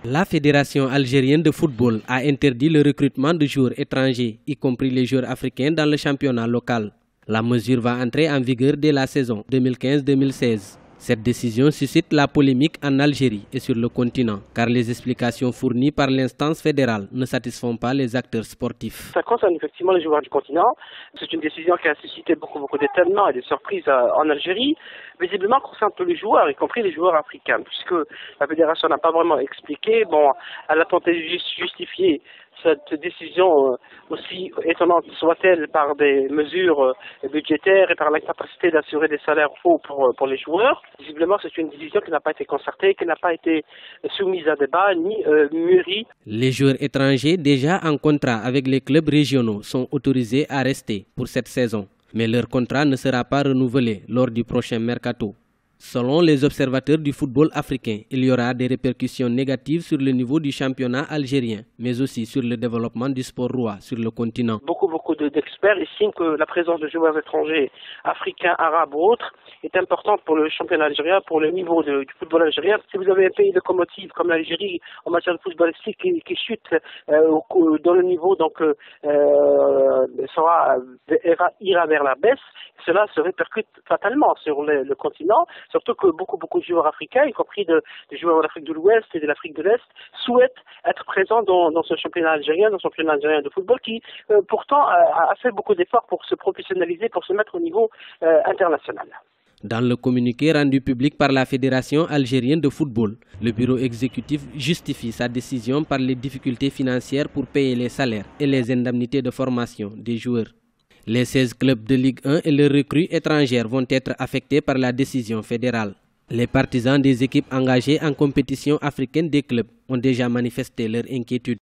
La Fédération algérienne de football a interdit le recrutement de joueurs étrangers, y compris les joueurs africains, dans le championnat local. La mesure va entrer en vigueur dès la saison 2015-2016. Cette décision suscite la polémique en Algérie et sur le continent, car les explications fournies par l'instance fédérale ne satisfont pas les acteurs sportifs. Ça concerne effectivement les joueurs du continent. C'est une décision qui a suscité beaucoup d'étonnement et de surprises en Algérie. Visiblement concerne tous les joueurs, y compris les joueurs africains, puisque la fédération n'a pas vraiment expliqué. Bon, elle a tenté de justifier cette décision, aussi étonnante soit-elle, par des mesures budgétaires et par l'incapacité d'assurer des salaires hauts pour les joueurs. Visiblement, c'est une décision qui n'a pas été concertée, qui n'a pas été soumise à débat ni mûrie. Les joueurs étrangers déjà en contrat avec les clubs régionaux sont autorisés à rester pour cette saison, mais leur contrat ne sera pas renouvelé lors du prochain mercato. Selon les observateurs du football africain, il y aura des répercussions négatives sur le niveau du championnat algérien, mais aussi sur le développement du sport roi sur le continent. Beaucoup d'experts estiment que la présence de joueurs étrangers, africains, arabes ou autres, est importante pour le championnat algérien, pour le niveau du football algérien. Si vous avez un pays locomotive comme l'Algérie en matière de footballistique qui chute dans le niveau, donc ira vers la baisse, cela se répercute fatalement sur le continent. Surtout que beaucoup de joueurs africains, y compris des joueurs d'Afrique de l'Ouest et de l'Afrique de l'Est, souhaitent être présents dans ce championnat algérien, de football qui pourtant a fait beaucoup d'efforts pour se professionnaliser, pour se mettre au niveau international. Dans le communiqué rendu public par la Fédération algérienne de football, le bureau exécutif justifie sa décision par les difficultés financières pour payer les salaires et les indemnités de formation des joueurs. Les 16 clubs de Ligue 1 et leurs recrues étrangères vont être affectés par la décision fédérale. Les partisans des équipes engagées en compétition africaine des clubs ont déjà manifesté leur inquiétude.